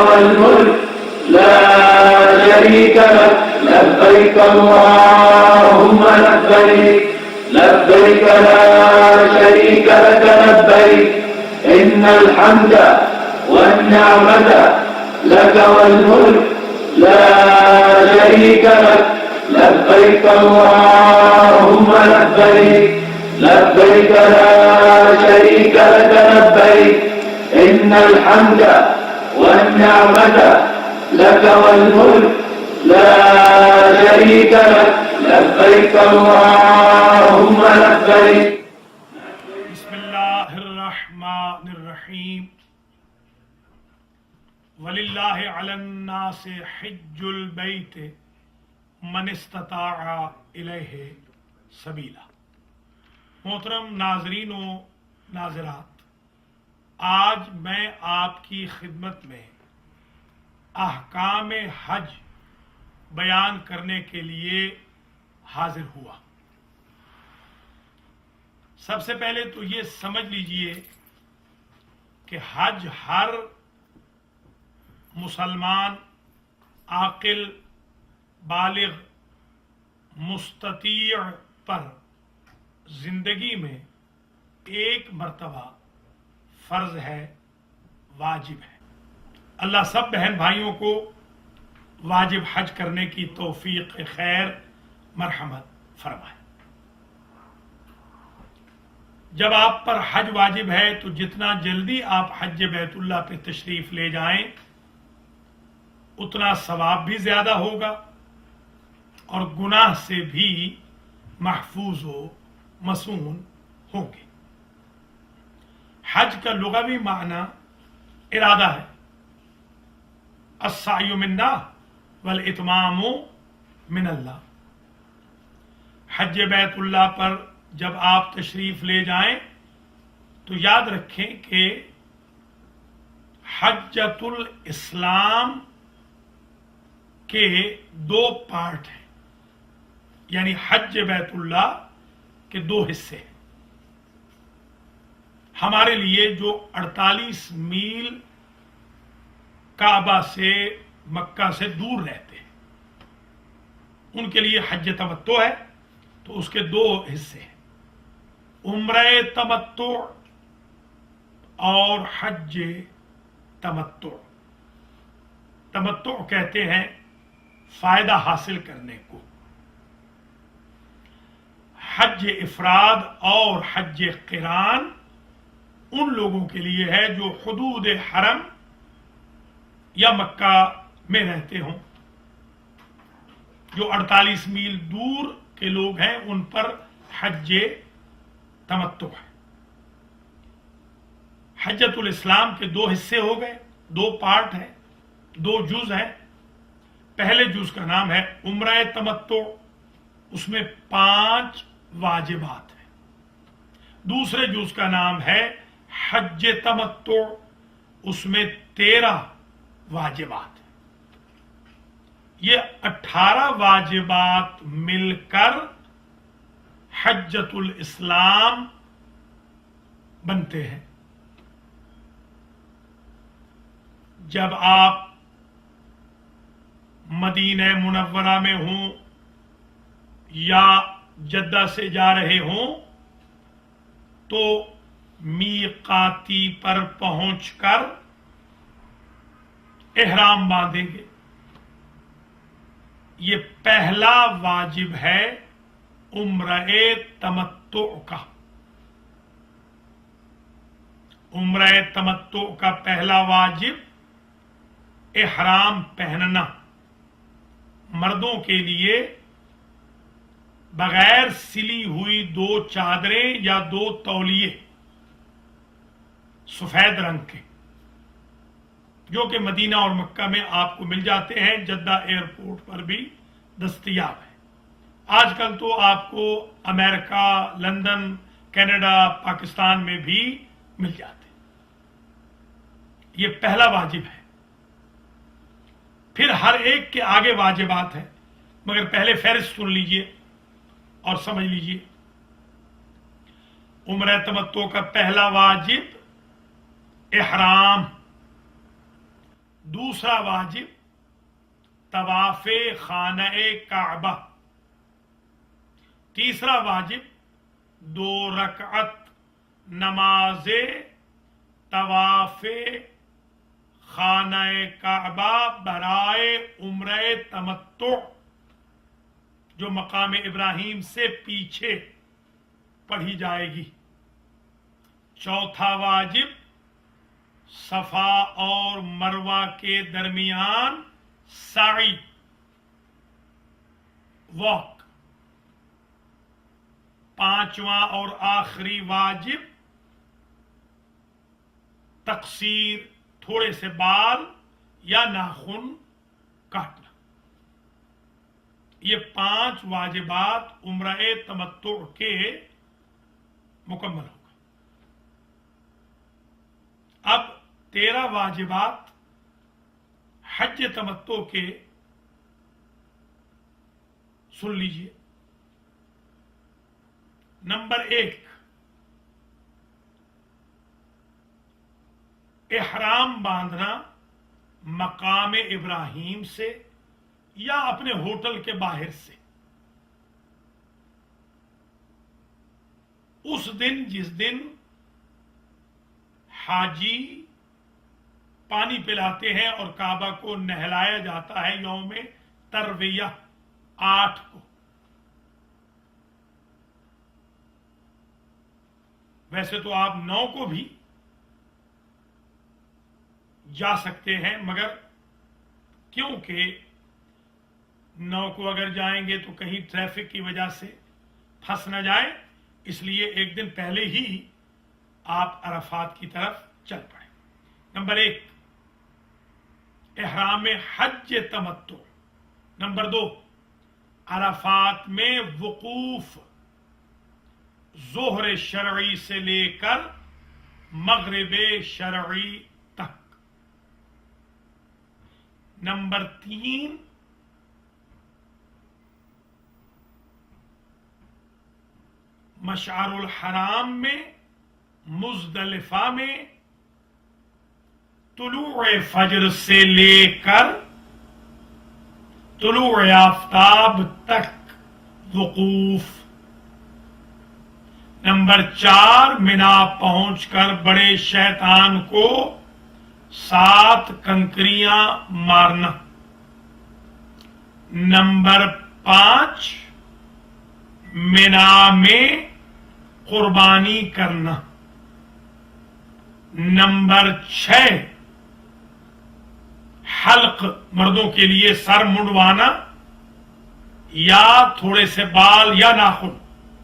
والملك لا شريك لك لبيك اللهم لبيك لبيك لا شريك لك لبيك إن الحمد والنعمة لك والملك لا شريك لك لبيك اللهم لبيك لبيك لا شريك لك لبيك إن الحمد والنعمة لك والملك لا شريك لك لبيك اللهم لبيك. بسم اللہ الرحمن الرحیم. وَلِلَّهِ عَلَى النَّاسِ حِجُّ الْبَيْتِ مَنِ اسْتَطَاعَ إِلَيْهِ سَبِيلًا. محترم ناظرین و ناظرات، آج میں آپ کی خدمت میں احکام حج بیان کرنے کے لیے حاضر ہوا. سب سے پہلے تو یہ سمجھ لیجئے کہ حج ہر مسلمان عاقل بالغ مستطیع پر زندگی میں ایک مرتبہ فرض ہے، واجب ہے. اللہ سب بہن بھائیوں کو واجب حج کرنے کی توفیق خیر مرحمت فرمائے. جب آپ پر حج واجب ہے تو جتنا جلدی آپ حج بیت اللہ پہ تشریف لے جائیں اتنا ثواب بھی زیادہ ہوگا اور گناہ سے بھی محفوظ و مصون ہوں گے. حج کا لغوی معنی ارادہ ہے. السعی منا والاتمام من اللہ. حج بیت اللہ پر جب آپ تشریف لے جائیں تو یاد رکھیں کہ حجۃ الاسلام کے دو پارٹ ہیں، یعنی حج بیت اللہ کے دو حصے ہیں. ہمارے لیے جو 48 میل کعبہ سے مکہ سے دور رہتے ہیں ان کے لیے حج تمتع ہے، تو اس کے دو حصے ہیں، عمرہ تمتع اور حج تمتع. تمتع کہتے ہیں فائدہ حاصل کرنے کو. حج افراد اور حج قران ان لوگوں کے لیے ہے جو حدود حرم یا مکہ میں رہتے ہوں. جو 48 میل دور کے لوگ ہیں ان پر حج تمتع ہے. حجۃ الاسلام کے دو حصے ہو گئے، دو پارٹ ہیں، دو جز ہیں. پہلے جز کا نام ہے عمرہ تمتع، اس میں 5 واجبات ہیں. دوسرے جز کا نام ہے حج تمتع، اس میں 13 واجبات ہیں. یہ 18 واجبات مل کر حجۃ الاسلام بنتے ہیں. جب آپ مدینہ منورہ میں ہوں یا جدہ سے جا رہے ہوں تو میقاتی پر پہنچ کر احرام باندھیں گے. یہ پہلا واجب ہے عمرہ تمتع کا. عمرہ تمتع کا پہلا واجب احرام پہننا. مردوں کے لیے بغیر سلی ہوئی 2 چادریں یا 2 تولیے سفید رنگ کے، جو کہ مدینہ اور مکہ میں آپ کو مل جاتے ہیں، جدہ ایئرپورٹ پر بھی دستیاب ہے. آج کل تو آپ کو امریکہ، لندن، کینیڈا، پاکستان میں بھی مل جاتے ہیں. یہ پہلا واجب ہے. پھر ہر ایک کے آگے واجبات ہیں، مگر پہلے فہرست سن لیجئے اور سمجھ لیجئے. عمرہ تمتع کا پہلا واجب احرام. دوسرا واجب طواف خانہ کعبہ، تیسرا واجب 2 رکعت نماز طواف خانہ کعبہ برائے عمرہ تمتع جو مقام ابراہیم سے پیچھے پڑھی جائے گی۔ چوتھا واجب صفا اور مروہ کے درمیان سعی، واک۔ پانچواں اور آخری واجب تقصیر، تھوڑے سے بال یا ناخن کاٹنا۔ یہ 5 واجبات عمرہ تمتع کے مکمل ہو گئے۔ اب 13 واجبات حج تمتع کے سن لیجئے۔ نمبر 1، احرام باندھنا مقام ابراہیم سے یا اپنے ہوٹل کے باہر سے اس دن جس دن حاجی پانی پلاتے ہیں اور کعبہ کو نہلایا جاتا ہے، یوم ترویہ 8 کو۔ ویسے تو آپ 9 کو بھی جا سکتے ہیں، مگر کیونکہ 9 کو اگر جائیں گے تو کہیں ٹریفک کی وجہ سے پھنس نہ جائیں، اس لیے ایک دن پہلے ہی آپ عرفات کی طرف چل پڑیں۔ نمبر 1، احرام حج تمتع۔ نمبر 2، عرفات میں وقوف ظہر شرعی سے لے کر مغرب شرعی تک۔ نمبر 3، مشعر الحرام میں مزدلفہ میں طلوع فجر سے لے کر طلوع آفتاب تک وقوف۔ نمبر 4، منا پہنچ کر بڑے شیطان کو 7 کنکریاں مارنا۔ نمبر 5، منا میں قربانی کرنا۔ نمبر 6، حلق، مردوں کے لیے سر منڈوانا یا تھوڑے سے بال یا ناخن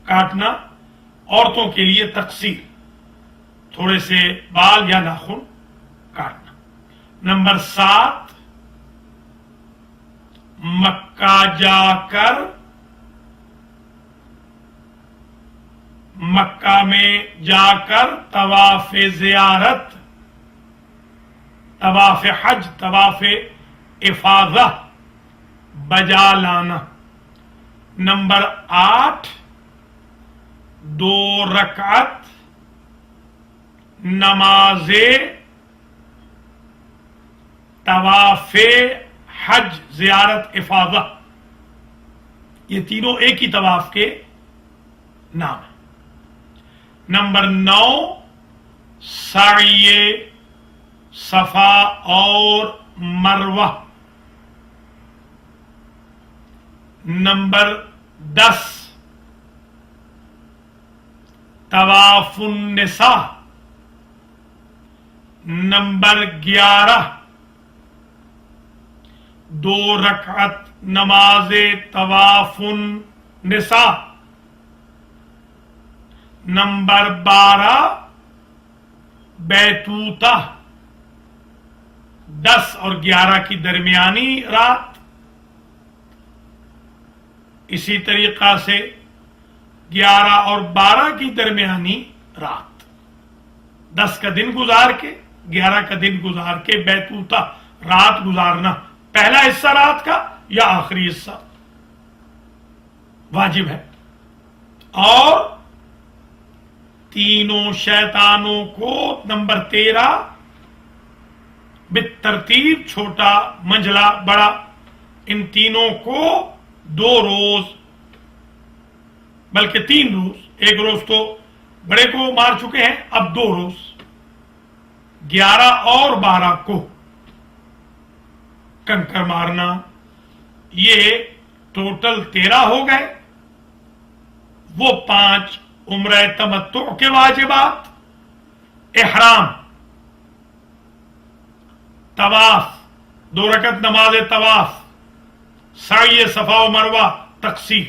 کاٹنا، عورتوں کے لیے تقصیر، تھوڑے سے بال یا ناخن کاٹنا۔ نمبر 7، مکہ جا کر مکہ میں جا کر طواف زیارت، طواف حج، طواف افاضہ بجا لانا۔ نمبر 8، 2 رکعت نماز طواف حج زیارت افاضہ، یہ تینوں ایک ہی طواف کے نام ہیں۔ نمبر 9، سعی صفا اور مروہ۔ نمبر 10، طواف النساء۔ نمبر 11، 2 رکعت نماز طواف النساء۔ نمبر 12، بیتوتہ، 10 اور 11 کی درمیانی رات۔ اسی طریقہ سے 11 اور 12 کی درمیانی رات، 10 کا دن گزار کے 11 کا دن گزار کے بیتوتہ رات گزارنا، پہلا حصہ رات کا یا آخری حصہ واجب ہے۔ اور تینوں شیطانوں کو، نمبر 13، بالترتیب چھوٹا منجلا بڑا ان تینوں کو 2 روز بلکہ 3 روز، ایک روز تو بڑے کو مار چکے ہیں، اب 2 روز 11 اور 12 کو کنکر مارنا، یہ ٹوٹل 13 ہو گئے۔ وہ 5 عمرہ تمتع کے واجبات، احرام، طواف، 2 رکعت نماز طواف، سعی صفا و مروہ، تقصیر،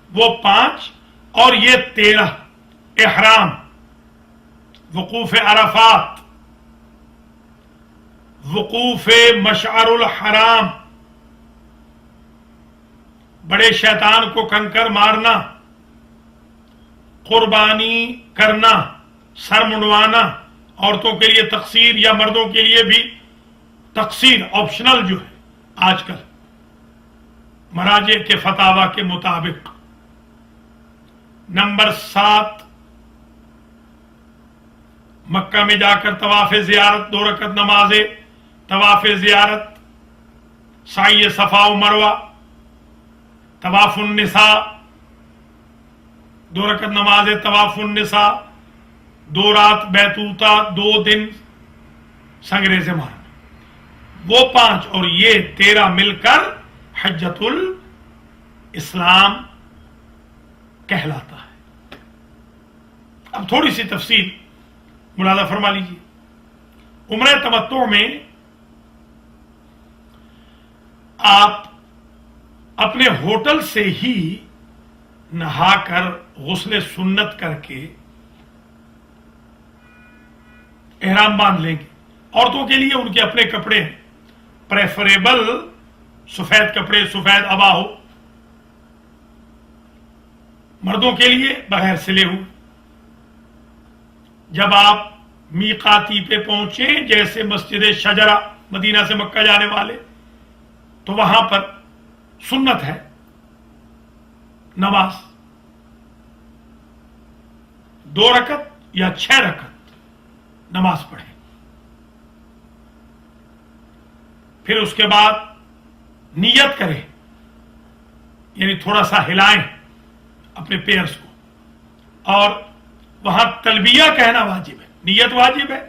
وہ 5 اور یہ 13 احرام، وقوف عرفات، وقوف مشعر الحرام، بڑے شیطان کو کنکر مارنا، قربانی کرنا، سر منڈوانا، عورتوں کے لیے تقصیر یا مردوں کے لیے بھی تقصیر آپشنل جو ہے آج کل مراجع کے فتاوی کے مطابق۔ نمبر 7 مکہ میں جا کر طواف زیارت، 2 رکعت نمازیں، طواف زیارت، سعی صفا و مروہ، طواف النساء، 2 رکعت نمازیں، طواف النساء، 2 رات بیتوتا، 2 دن سنگریزے مارنا، وہ 5 اور یہ 13 مل کر حجۃ الاسلام کہلاتا ہے۔ اب تھوڑی سی تفصیل ملاحظہ فرما لیجیے۔ عمرہ تمتع میں آپ اپنے ہوٹل سے ہی نہا کر غسل سنت کر کے احرام باندھ لیں گے۔ عورتوں کے لیے ان کے اپنے کپڑے ہیں، پریفریبل سفید کپڑے، سفید ابا ہو، مردوں کے لیے بغیر سلے ہوئے۔ جب آپ میقاتی پہ پہنچے، جیسے مسجد شجرہ مدینہ سے مکہ جانے والے، تو وہاں پر سنت ہے نماز 2 رکعت یا 6 رکعت نماز پڑھیں، پھر اس کے بعد نیت کریں، یعنی تھوڑا سا ہلائیں اپنے پیرس کو، اور وہاں تلبیہ کہنا واجب ہے، نیت واجب ہے،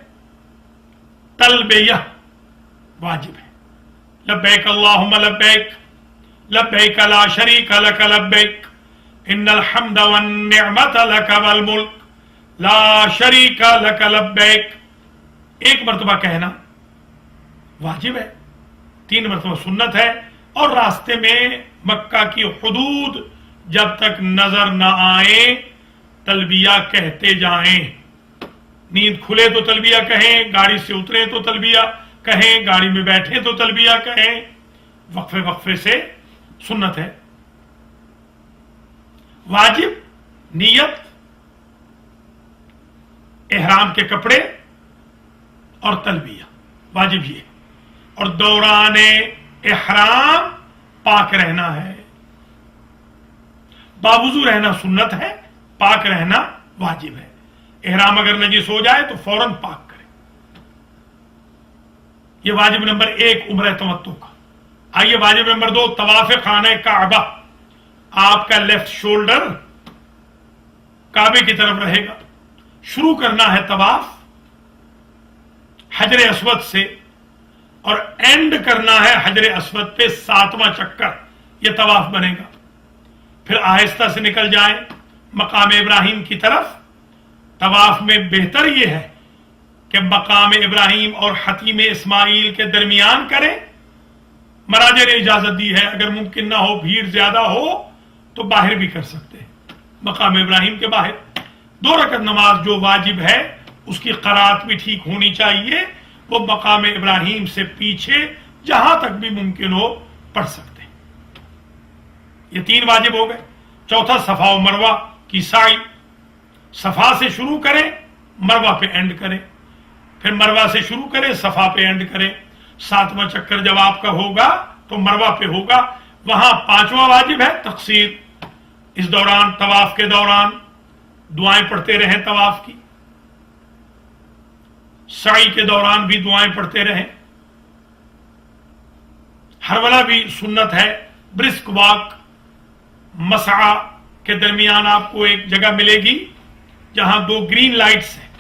تلبیہ واجب ہے۔ لبیک اللہم لبیک، لبیک لا شریک لک لبیک، ان الحمد والنعمت لک والملک لا شریک لک لبیک، ایک مرتبہ کہنا واجب ہے، 3 مرتبہ سنت ہے، اور راستے میں مکہ کی حدود جب تک نظر نہ آئے تلبیہ کہتے جائیں، نیند کھلے تو تلبیہ کہیں، گاڑی سے اترے تو تلبیہ کہیں، گاڑی میں بیٹھے تو تلبیہ کہیں، وقفے وقفے سے سنت ہے۔ واجب نیت، احرام کے کپڑے اور تلبیہ واجب یہ، اور دوران احرام پاک رہنا ہے، باوضو رہنا سنت ہے، پاک رہنا واجب ہے۔ احرام اگر نجس ہو جائے تو فوراً پاک کرے، یہ واجب نمبر 1 عمرہ تمتع کا۔ آئیے واجب نمبر 2 طواف خانہ کعبہ، آپ کا لیفٹ شولڈر کعبے کی طرف رہے گا، شروع کرنا ہے طواف حجر اسود سے، اور اینڈ کرنا ہے حجر اسود پہ 7واں چکر، یہ طواف بنے گا۔ پھر آہستہ سے نکل جائیں مقام ابراہیم کی طرف۔ طواف میں بہتر یہ ہے کہ مقام ابراہیم اور حتیم اسماعیل کے درمیان کریں، مراجع نے اجازت دی ہے، اگر ممکن نہ ہو، بھیڑ زیادہ ہو تو باہر بھی کر سکتے ہیں، مقام ابراہیم کے باہر۔ 2 رکعت نماز جو واجب ہے اس کی قرات بھی ٹھیک ہونی چاہیے، وہ مقام ابراہیم سے پیچھے جہاں تک بھی ممکن ہو پڑھ سکتے ہیں۔ یہ 3 واجب ہو گئے۔ چوتھا صفا و مروہ کی سعی، صفا سے شروع کریں، مروہ پہ اینڈ کریں، پھر مروہ سے شروع کریں، صفا پہ اینڈ کریں۔ 7واں چکر جب آپ کا ہوگا تو مروہ پہ ہوگا، وہاں 5واں واجب ہے تقصیر۔ اس دوران، طواف کے دوران دعائیں پڑھتے رہیں طواف کی، سعی کے دوران بھی دعائیں پڑھتے رہیں، ہرولہ بھی سنت ہے. برسک واک مسعی کے درمیان آپ کو ایک جگہ ملے گی جہاں 2 گرین لائٹس ہیں.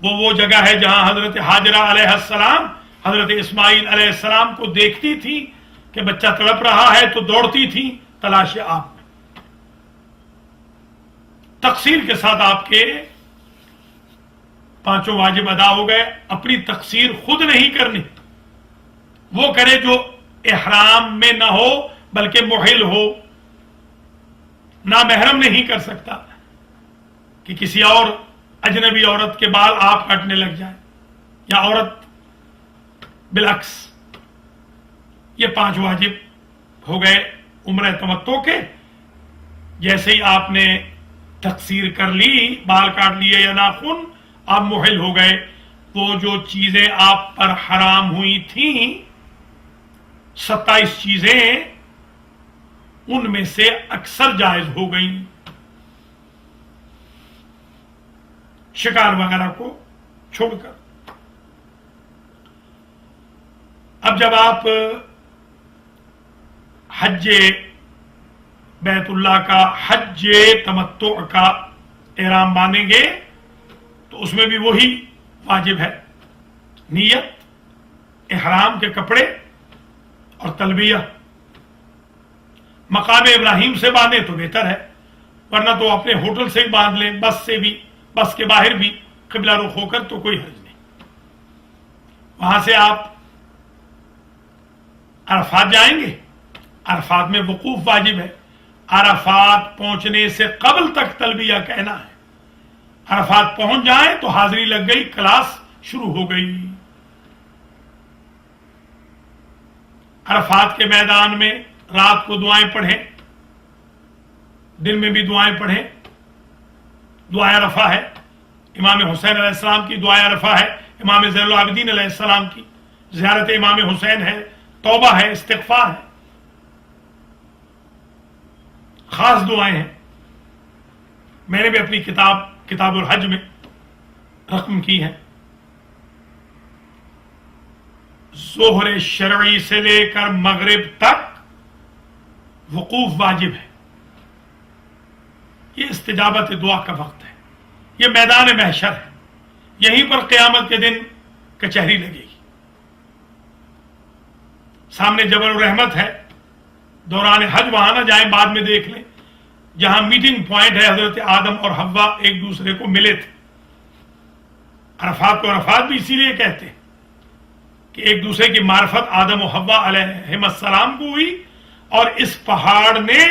وہ جگہ ہے جہاں حضرت ہاجرہ علیہ السلام حضرت اسماعیل علیہ السلام کو دیکھتی تھی کہ بچہ تڑپ رہا ہے تو دوڑتی تھی تلاش آپ میں. تقصیر کے ساتھ آپ کے 5 واجب ادا ہو گئے. اپنی تقصیر خود نہیں کرنی، وہ کرے جو احرام میں نہ ہو بلکہ محل ہو. نامحرم نہیں کر سکتا کہ کسی اور اجنبی عورت کے بال آپ کاٹنے لگ جائیں یا عورت بالعکس. یہ 5 واجب ہو گئے عمرہ تمتع کے. جیسے ہی آپ نے تقصیر کر لی، بال کاٹ لیے یا ناخن، آپ محل ہو گئے. وہ جو چیزیں آپ پر حرام ہوئی تھیں 27 چیزیں، ان میں سے اکثر جائز ہو گئیں، شکار وغیرہ کو چھوڑ کر. اب جب آپ حج بیت اللہ کا، حج تمتع کا احرام باندھیں گے تو اس میں بھی وہی واجب ہے، نیت، احرام کے کپڑے اور تلبیہ. مقام ابراہیم سے باندھیں تو بہتر ہے، ورنہ تو اپنے ہوٹل سے ہی باندھ لیں، بس سے بھی، بس کے باہر بھی قبلہ رخ ہو کر تو کوئی حرج نہیں. وہاں سے آپ عرفات جائیں گے. عرفات میں وقوف واجب ہے. عرفات پہنچنے سے قبل تک تلبیہ کہنا ہے. عرفات پہنچ جائیں تو حاضری لگ گئی، کلاس شروع ہو گئی. عرفات کے میدان میں رات کو دعائیں پڑھیں، دن میں بھی دعائیں پڑھیں. دعائیں عرفہ ہے، امام حسین علیہ السلام کی دعائیں عرفہ ہے، امام زین العابدین علیہ السلام کی زیارت امام حسین ہے، توبہ ہے، استغفار ہے، خاص دعائیں ہیں. میں نے بھی اپنی کتاب الحج میں رقم کی ہے. ظہر شرعی سے لے کر مغرب تک وقوف واجب ہے. یہ استجابت دعا کا وقت ہے، یہ میدان محشر ہے. یہیں پر قیامت کے دن کچہری لگے گی. سامنے جبل الرحمت ہے، دوران حج وہاں نہ جائیں، بعد میں دیکھ لیں. جہاں میٹنگ پوائنٹ ہے، حضرت آدم اور حوا ایک دوسرے کو ملے تھے. عرفات کو عرفات بھی اسی لیے کہتے ہیں کہ ایک دوسرے کی معرفت آدم و حوا علیہم السلام کو ہوئی، اور اس پہاڑ نے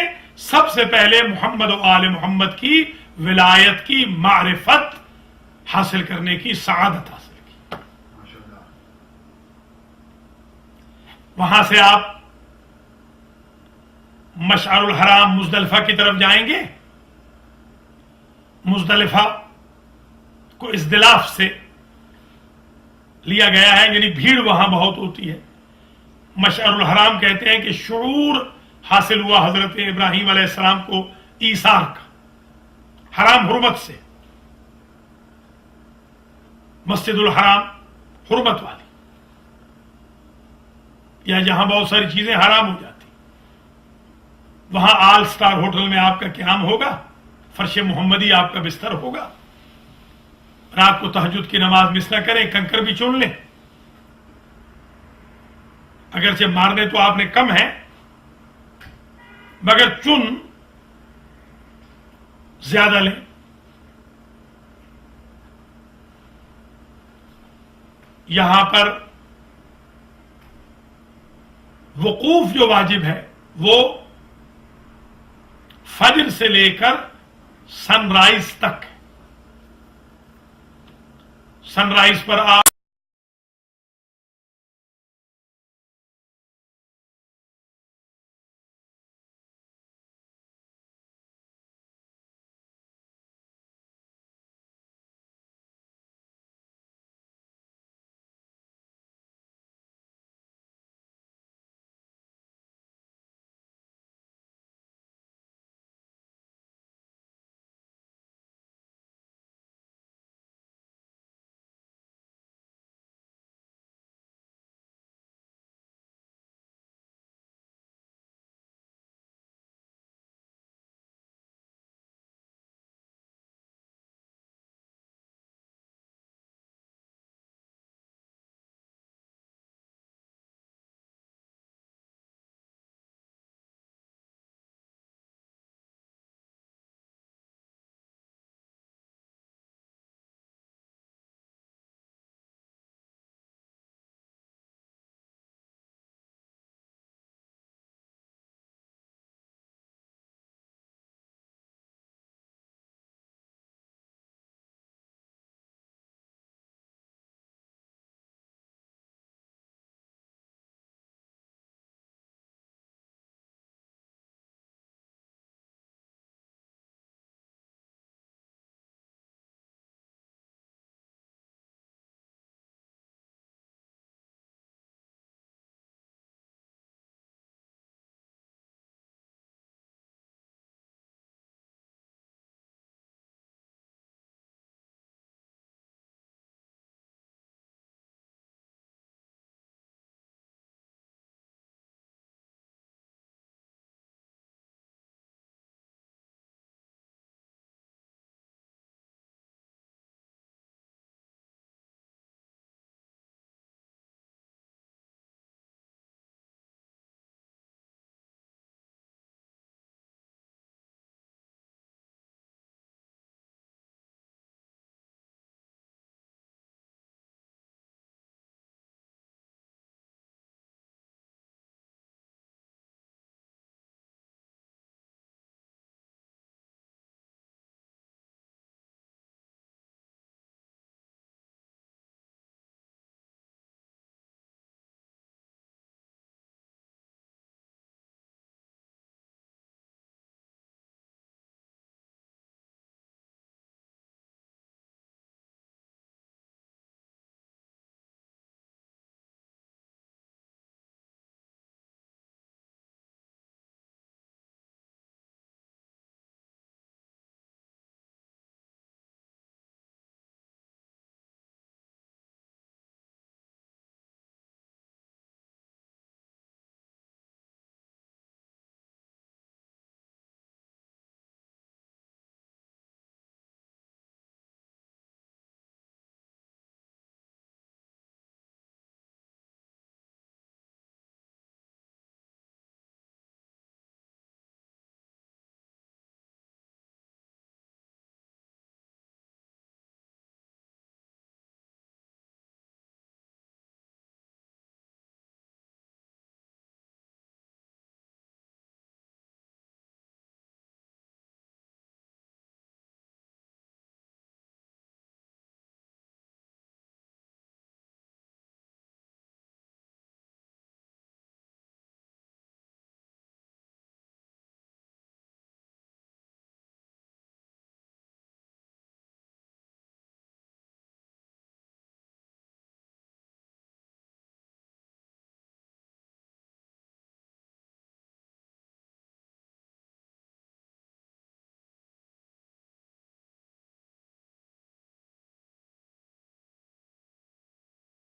سب سے پہلے محمد و آل محمد کی ولایت کی معرفت حاصل کرنے کی سعادت حاصل کی. وہاں سے آپ مشعر الحرام مزدلفہ کی طرف جائیں گے. مزدلفہ کو ازدلاف سے لیا گیا ہے، یعنی بھیڑ وہاں بہت ہوتی ہے. مشعر الحرام کہتے ہیں کہ شعور حاصل ہوا حضرت ابراہیم علیہ السلام کو ایثار کا، حرام حرمت سے. مسجد الحرام حرمت والی، یا جہاں بہت ساری چیزیں حرام ہو جاتی، وہاں آل سٹار ہوٹل میں آپ کا قیام ہوگا، فرش محمدی آپ کا بستر ہوگا. رات کو تہجد کی نماز مس نہ کریں، کنکر بھی چن لیں. اگرچہ مارنے تو آپ نے کم ہے، مگر چن زیادہ لیں. یہاں پر وقوف جو واجب ہے وہ فجر سے لے کر سن رائز تک. سن رائز پر آپ